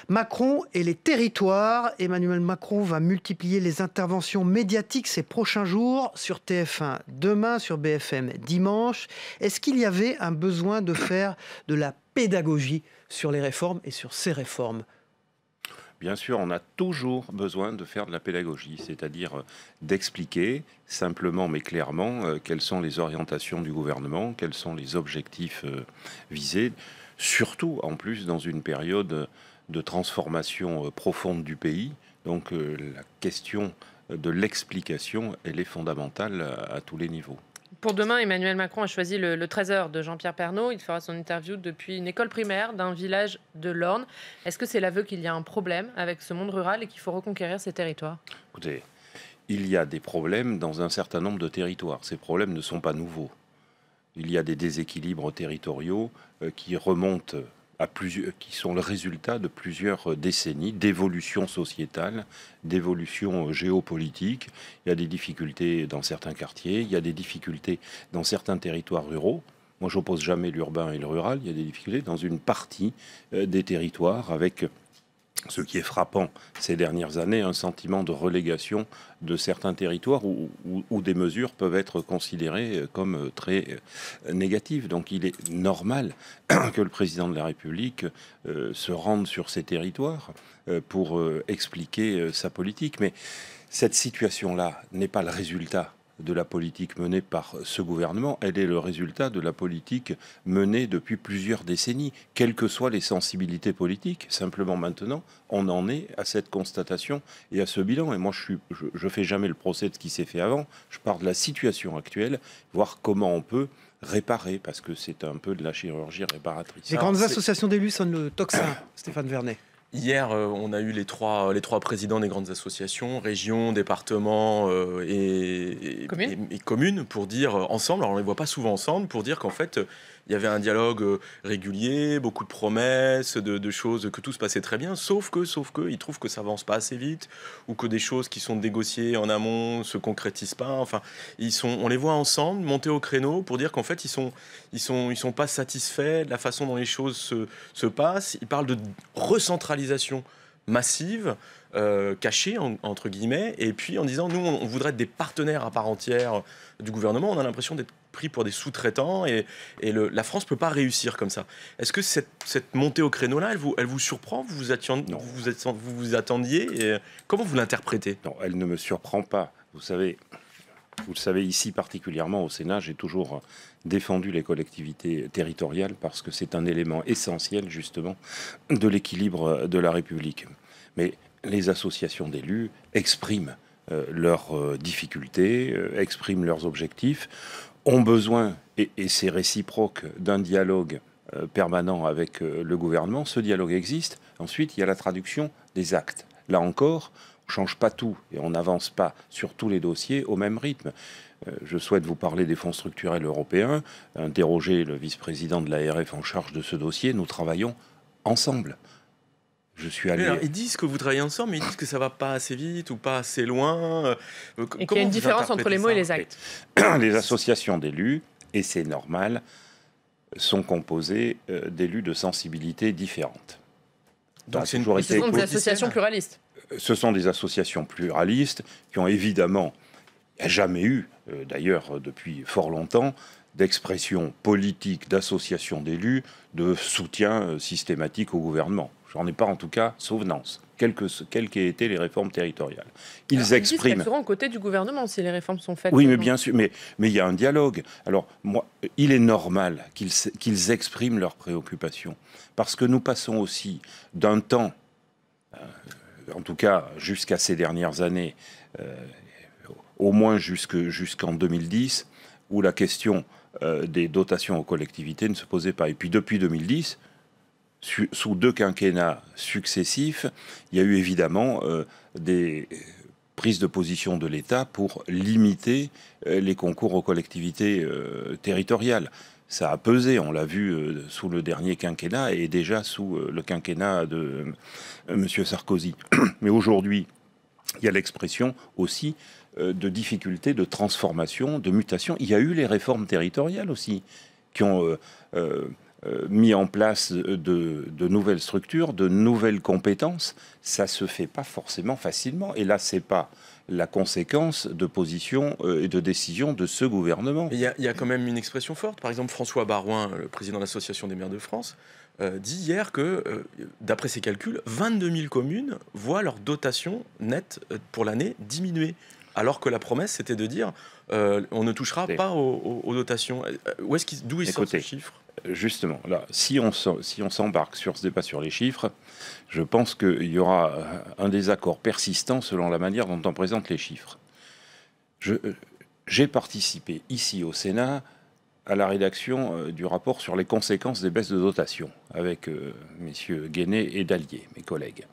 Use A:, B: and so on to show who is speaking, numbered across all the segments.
A: Macron et les territoires. Emmanuel Macron va multiplier les interventions médiatiques ces prochains jours sur TF1, demain sur BFM, dimanche. Est-ce qu'il y avait un besoin de faire de la pédagogie sur les réformes et sur ces réformes ?
B: Bien sûr, on a toujours besoin de faire de la pédagogie, c'est-à-dire d'expliquer simplement mais clairement quelles sont les orientations du gouvernement, quels sont les objectifs visés, surtout en plus dans une période de transformation profonde du pays. Donc la question de l'explication, elle est fondamentale à tous les niveaux.
C: Pour demain, Emmanuel Macron a choisi le Trésor de Jean-Pierre Pernaut. Il fera son interview depuis une école primaire d'un village de l'Orne. Est-ce que c'est l'aveu qu'il y a un problème avec ce monde rural et qu'il faut reconquérir ces territoires ?
B: Écoutez, il y a des problèmes dans un certain nombre de territoires. Ces problèmes ne sont pas nouveaux. Il y a des déséquilibres territoriaux qui remontent qui sont le résultat de plusieurs décennies d'évolution sociétale, d'évolution géopolitique. Il y a des difficultés dans certains quartiers, il y a des difficultés dans certains territoires ruraux. Moi, j'oppose jamais l'urbain et le rural. Il y a des difficultés dans une partie des territoires avec ce qui est frappant ces dernières années, un sentiment de relégation de certains territoires où des mesures peuvent être considérées comme très négatives. Donc il est normal que le président de la République se rende sur ces territoires pour expliquer sa politique. Mais cette situation-là n'est pas le résultat de la politique menée par ce gouvernement, elle est le résultat de la politique menée depuis plusieurs décennies, quelles que soient les sensibilités politiques. Simplement maintenant, on en est à cette constatation et à ce bilan. Et moi, je fais jamais le procès de ce qui s'est fait avant. Je parle de la situation actuelle, voir comment on peut réparer, parce que c'est un peu de la chirurgie réparatrice.
A: Les grandes associations d'élus sonnent le tocsin, Stéphane Vernet.
D: Hier, on a eu les trois présidents des grandes associations, régions, départements et communes, pour dire ensemble, alors on ne les voit pas souvent ensemble, pour dire qu'en fait, il y avait un dialogue régulier, beaucoup de promesses, de choses, que tout se passait très bien, sauf que ils trouvent que ça avance pas assez vite, ou que des choses qui sont négociées en amont se concrétisent pas. Enfin, on les voit ensemble monter au créneau pour dire qu'en fait, ils sont pas satisfaits de la façon dont les choses se passent. Ils parlent de recentralisation massive, cachée entre guillemets, et puis en disant nous on voudrait être des partenaires à part entière du gouvernement. On a l'impression d'être pris pour des sous-traitants et la France peut pas réussir comme ça. Est-ce que cette montée au créneau là, elle vous surprend? Vous vous attendiez et comment vous l'interprétez?
B: Non, elle ne me surprend pas. Vous le savez, ici particulièrement au Sénat, j'ai toujours défendu les collectivités territoriales parce que c'est un élément essentiel justement de l'équilibre de la République. Mais les associations d'élus expriment leurs difficultés, expriment leurs objectifs, ont besoin, et c'est réciproque, d'un dialogue permanent avec le gouvernement. Ce dialogue existe. Ensuite, il y a la traduction des actes. Là encore, on ne change pas tout et on n'avance pas sur tous les dossiers au même rythme. Je souhaite vous parler des fonds structurels européens, interroger le vice-président de l'ARF en charge de ce dossier. Nous travaillons ensemble. Je suis allé...
D: Alors, ils disent que vous travaillez ensemble, mais ils disent que ça ne va pas assez vite ou pas assez loin.
C: Et qu'il y a une différence entre les mots et les actes.
B: Les associations d'élus, et c'est normal, sont composées d'élus de sensibilités différentes.
C: Donc ce sont des associations pluralistes.
B: Ce sont des associations pluralistes qui ont évidemment, il n'y a jamais eu, d'ailleurs depuis fort longtemps, d'expression politique d'association d'élus de soutien systématique au gouvernement. J'en ai pas en tout cas souvenance, quelles qu'aient été les réformes territoriales.
C: Ils expriment... Ils seront aux côtés du gouvernement si les réformes sont faites.
B: Oui, mais bien sûr, mais il y a un dialogue. Alors, moi, il est normal qu'ils expriment leurs préoccupations, parce que nous passons aussi d'un temps, en tout cas jusqu'à ces dernières années, au moins jusqu'en 2010, où la question des dotations aux collectivités ne se posait pas. Et puis depuis 2010, sous deux quinquennats successifs, il y a eu évidemment des prises de position de l'État pour limiter les concours aux collectivités territoriales. Ça a pesé, on l'a vu sous le dernier quinquennat et déjà sous le quinquennat de M. Sarkozy. Mais aujourd'hui, il y a l'expression aussi de difficultés, de transformation, de mutation. Il y a eu les réformes territoriales aussi, qui ont mis en place de nouvelles structures, de nouvelles compétences. Ça ne se fait pas forcément facilement. Et là, ce n'est pas la conséquence de positions et de décisions de ce gouvernement.
D: Il y a quand même une expression forte. Par exemple, François Baroin, le président de l'Association des maires de France, dit hier que, d'après ses calculs, 22 000 communes voient leur dotation nette pour l'année diminuer. Alors que la promesse, c'était de dire on ne touchera pas aux dotations. D'où il sort ce chiffre ?
B: Justement, là, si on s'embarque sur ce débat sur les chiffres, je pense qu'il y aura un désaccord persistant selon la manière dont on présente les chiffres. J'ai participé ici au Sénat à la rédaction du rapport sur les conséquences des baisses de dotation avec messieurs Guéné et Dallier, mes collègues.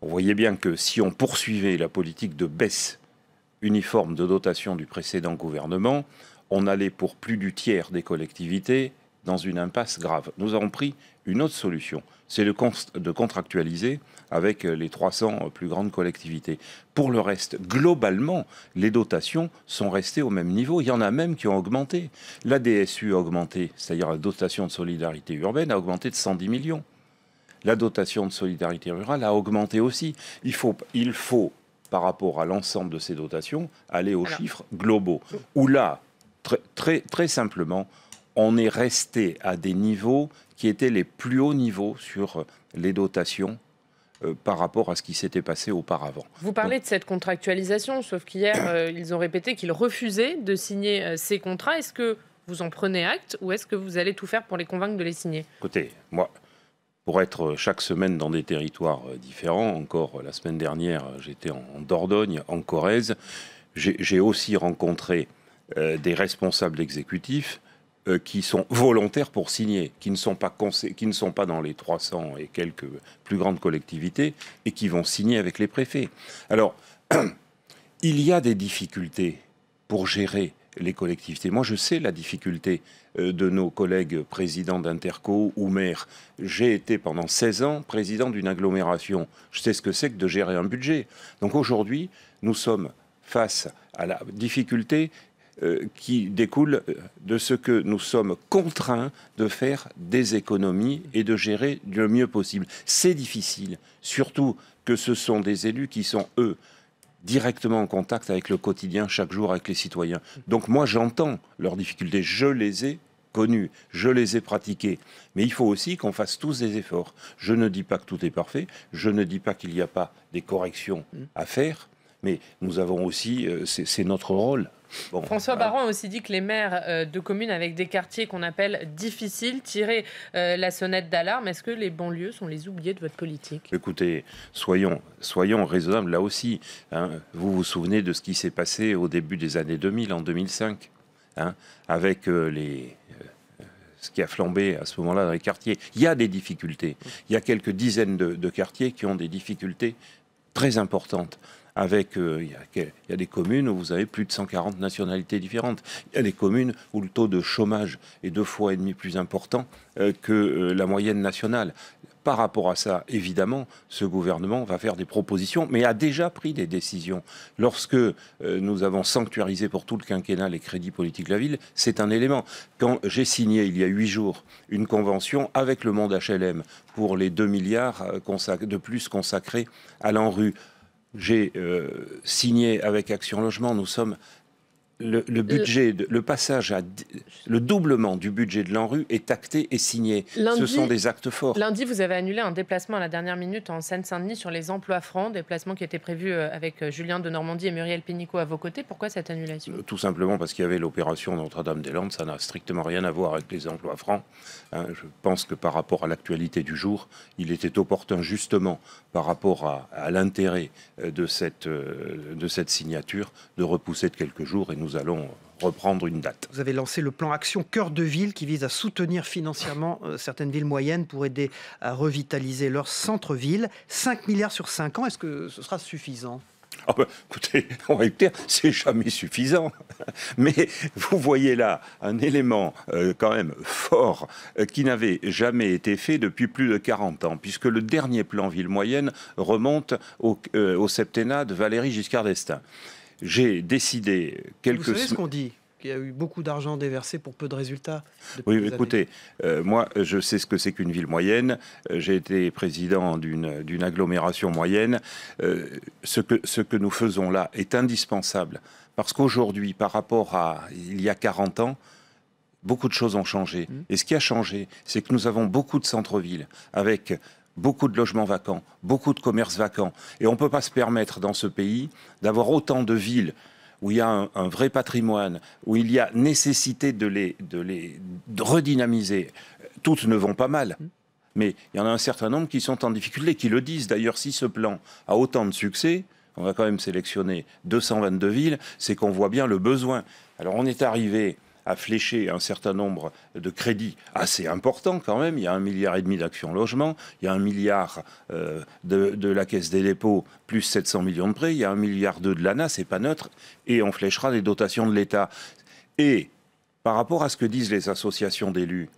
B: On voyait bien que si on poursuivait la politique de baisse uniforme de dotation du précédent gouvernement, on allait pour plus du tiers des collectivités dans une impasse grave. Nous avons pris une autre solution, c'est de contractualiser avec les 300 plus grandes collectivités. Pour le reste, globalement, les dotations sont restées au même niveau. Il y en a même qui ont augmenté. La DSU a augmenté, c'est-à-dire la dotation de solidarité urbaine, a augmenté de 110 millions. La dotation de solidarité rurale a augmenté aussi. Il faut par rapport à l'ensemble de ces dotations, aller aux chiffres globaux. Où là, très simplement, on est resté à des niveaux qui étaient les plus hauts niveaux sur les dotations par rapport à ce qui s'était passé auparavant.
C: Vous parlez de cette contractualisation, sauf qu'hier, ils ont répété qu'ils refusaient de signer ces contrats. Est-ce que vous en prenez acte ou est-ce que vous allez tout faire pour les convaincre de les signer ?
B: Écoutez, moi, pour être chaque semaine dans des territoires différents, encore la semaine dernière, j'étais en Dordogne, en Corrèze, j'ai aussi rencontré des responsables exécutifs qui sont volontaires pour signer, qui ne sont pas dans les 300 et quelques plus grandes collectivités et qui vont signer avec les préfets. Alors, il y a des difficultés pour gérer les collectivités. Moi, je sais la difficulté de nos collègues présidents d'interco ou maires. J'ai été pendant 16 ans président d'une agglomération. Je sais ce que c'est que de gérer un budget. Donc aujourd'hui, nous sommes face à la difficulté qui découle de ce que nous sommes contraints de faire des économies et de gérer le mieux possible. C'est difficile, surtout que ce sont des élus qui sont, eux, directement en contact avec le quotidien, chaque jour avec les citoyens. Donc moi, j'entends leurs difficultés, je les ai connues, je les ai pratiquées. Mais il faut aussi qu'on fasse tous des efforts. Je ne dis pas que tout est parfait, je ne dis pas qu'il n'y a pas des corrections à faire, mais nous avons aussi, c'est notre rôle.
C: Bon, François Baroin a aussi dit que les maires de communes avec des quartiers qu'on appelle difficiles tiraient la sonnette d'alarme. Est-ce que les banlieues sont les oubliés de votre politique ?
B: Écoutez, soyons raisonnables là aussi. Hein. Vous vous souvenez de ce qui s'est passé au début des années 2000, en 2005, hein, avec ce qui a flambé à ce moment-là dans les quartiers. Il y a des difficultés. Il y a quelques dizaines de quartiers qui ont des difficultés très importantes. Il y a des communes où vous avez plus de 140 nationalités différentes. Il y a des communes où le taux de chômage est 2,5 fois plus important que la moyenne nationale. Par rapport à ça, évidemment, ce gouvernement va faire des propositions, mais a déjà pris des décisions. Lorsque nous avons sanctuarisé pour tout le quinquennat les crédits politiques de la ville, c'est un élément. Quand j'ai signé, il y a 8 jours, une convention avec le monde HLM pour les 2 milliards de plus consacrés à l'ANRU, j'ai signé avec Action Logement, nous sommes le budget, le passage le doublement du budget de l'ANRU est acté et signé. Ce sont des actes forts.
C: Lundi, vous avez annulé un déplacement à la dernière minute en Seine-Saint-Denis sur les emplois francs, déplacement qui était prévu avec Julien de Normandie et Muriel Pénicaud à vos côtés. Pourquoi cette annulation ?
B: Tout simplement parce qu'il y avait l'opération Notre-Dame-des-Landes. Ça n'a strictement rien à voir avec les emplois francs. Hein, je pense que par rapport à l'actualité du jour, il était opportun justement par rapport à l'intérêt de cette signature de repousser de quelques jours et nous allons reprendre une date.
A: Vous avez lancé le plan Action Cœur de Ville qui vise à soutenir financièrement certaines villes moyennes pour aider à revitaliser leur centre-ville. 5 milliards sur 5 ans, est-ce que ce sera suffisant ?
B: Ah ben, écoutez, on va être clair, c'est jamais suffisant. Mais vous voyez là un élément quand même fort qui n'avait jamais été fait depuis plus de 40 ans, puisque le dernier plan ville moyenne remonte au septennat de Valéry Giscard d'Estaing. J'ai décidé
A: Vous savez ce qu'on dit ? qu'il y a eu beaucoup d'argent déversé pour peu de résultats.
B: Oui, écoutez, moi, je sais ce que c'est qu'une ville moyenne. J'ai été président d'une agglomération moyenne. Ce que nous faisons là est indispensable parce qu'aujourd'hui, par rapport à il y a 40 ans, beaucoup de choses ont changé. Et ce qui a changé, c'est que nous avons beaucoup de centres-villes avec beaucoup de logements vacants, beaucoup de commerces vacants. Et on ne peut pas se permettre dans ce pays d'avoir autant de villes où il y a un vrai patrimoine, où il y a nécessité de les redynamiser. Toutes ne vont pas mal, mais il y en a un certain nombre qui sont en difficulté, qui le disent. D'ailleurs, si ce plan a autant de succès, on va quand même sélectionner 222 villes, c'est qu'on voit bien le besoin. Alors on est arrivé à flécher un certain nombre de crédits assez importants quand même. Il y a 1,5 milliard d'Action Logement, il y a 1 milliard de la Caisse des dépôts, plus 700 millions de prêts, il y a 1,2 milliard de l'ANA, c'est pas neutre, et on fléchera des dotations de l'État. Et par rapport à ce que disent les associations d'élus,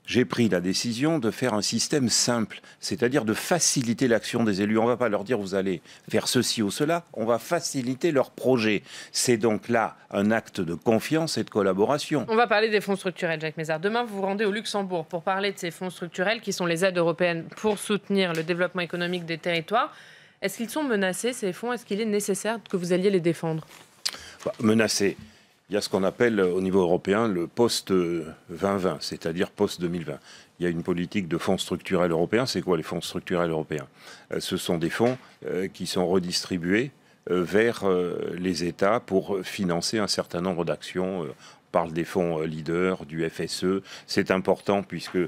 B: j'ai pris la décision de faire un système simple, c'est-à-dire de faciliter l'action des élus. On ne va pas leur dire vous allez faire ceci ou cela, on va faciliter leur projet. C'est donc là un acte de confiance et de collaboration.
C: On va parler des fonds structurels, Jacques Mézard. Demain, vous vous rendez au Luxembourg pour parler de ces fonds structurels qui sont les aides européennes pour soutenir le développement économique des territoires. Est-ce qu'ils sont menacés, ces fonds? Est-ce qu'il est nécessaire que vous alliez les défendre?
B: Menacés. Il y a ce qu'on appelle au niveau européen le post-2020, c'est-à-dire post-2020. Il y a une politique de fonds structurels européens. C'est quoi les fonds structurels européens? Ce sont des fonds qui sont redistribués vers les États pour financer un certain nombre d'actions. On parle des fonds leaders, du FSE. C'est important puisque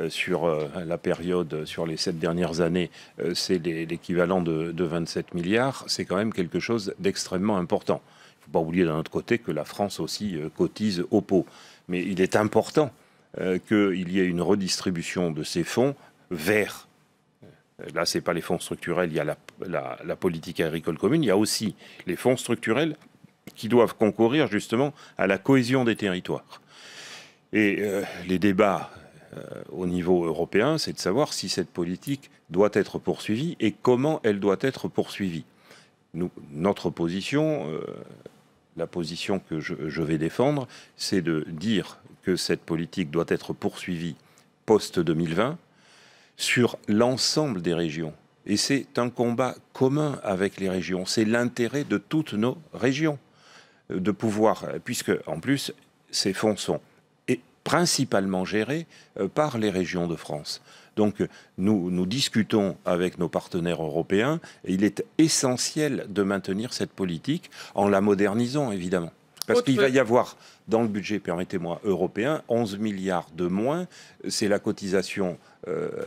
B: sur la période, sur les 7 dernières années, c'est l'équivalent de 27 milliards. C'est quand même quelque chose d'extrêmement important. Il ne faut pas oublier d'un autre côté que la France aussi cotise au pot. Mais il est important qu'il y ait une redistribution de ces fonds vers, là ce n'est pas les fonds structurels, il y a la politique agricole commune, il y a aussi les fonds structurels qui doivent concourir justement à la cohésion des territoires. Et les débats au niveau européen, c'est de savoir si cette politique doit être poursuivie et comment elle doit être poursuivie. Notre position, la position que je vais défendre, c'est de dire que cette politique doit être poursuivie post-2020 sur l'ensemble des régions. Et c'est un combat commun avec les régions. C'est l'intérêt de toutes nos régions de pouvoir, puisque en plus, ces fonds sont principalement gérés par les régions de France. Donc nous discutons avec nos partenaires européens et il est essentiel de maintenir cette politique en la modernisant, évidemment. Parce qu'il va y avoir, dans le budget, permettez-moi, européen, 11 milliards de moins. C'est la cotisation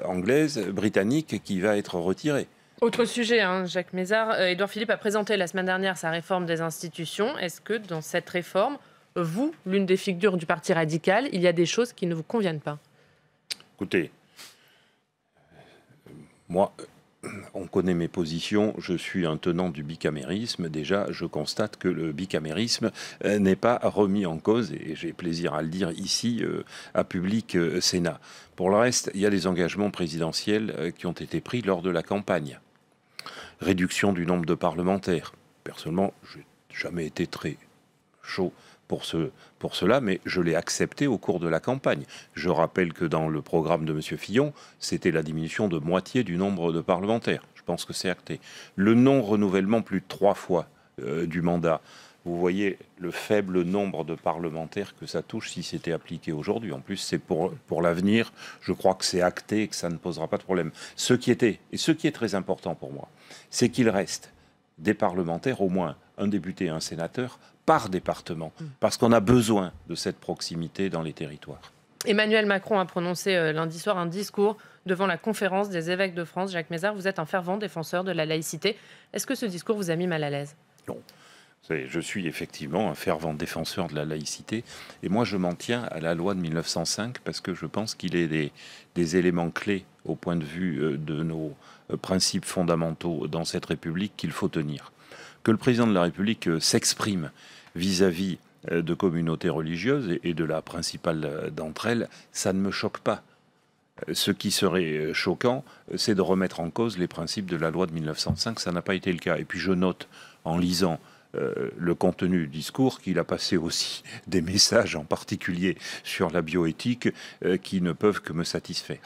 B: anglaise, britannique, qui va être retirée.
C: Autre sujet, Jacques Mézard. Édouard Philippe a présenté la semaine dernière sa réforme des institutions. Est-ce que dans cette réforme, vous, l'une des figures du Parti radical, il y a des choses qui ne vous conviennent pas?
B: Écoutez, moi, on connaît mes positions, je suis un tenant du bicamérisme. Déjà, je constate que le bicamérisme n'est pas remis en cause, et j'ai plaisir à le dire ici, à Public Sénat. Pour le reste, il y a des engagements présidentiels qui ont été pris lors de la campagne. Réduction du nombre de parlementaires. Personnellement, je n'ai jamais été très chaud pour cela, mais je l'ai accepté au cours de la campagne. Je rappelle que dans le programme de M. Fillon, c'était la diminution de moitié du nombre de parlementaires. Je pense que c'est acté. Le non-renouvellement plus de 3 fois du mandat. Vous voyez le faible nombre de parlementaires que ça touche si c'était appliqué aujourd'hui. En plus, c'est pour l'avenir. Je crois que c'est acté et que ça ne posera pas de problème. Ce qui est très important pour moi, c'est qu'il reste des parlementaires, au moins un député et un sénateur, par département, parce qu'on a besoin de cette proximité dans les territoires.
C: Emmanuel Macron a prononcé lundi soir un discours devant la conférence des évêques de France. Jacques Mézard, vous êtes un fervent défenseur de la laïcité. Est-ce que ce discours vous a mis mal à l'aise?
B: Non. Je suis effectivement un fervent défenseur de la laïcité. Et moi, je m'en tiens à la loi de 1905 parce que je pense qu'il est des éléments clés au point de vue de nos principes fondamentaux dans cette République qu'il faut tenir. Que le président de la République s'exprime vis-à-vis de communautés religieuses et de la principale d'entre elles, ça ne me choque pas. Ce qui serait choquant, c'est de remettre en cause les principes de la loi de 1905. Ça n'a pas été le cas. Et puis je note, en lisant le contenu du discours qu'il a passé aussi des messages, en particulier sur la bioéthique, qui ne peuvent que me satisfaire.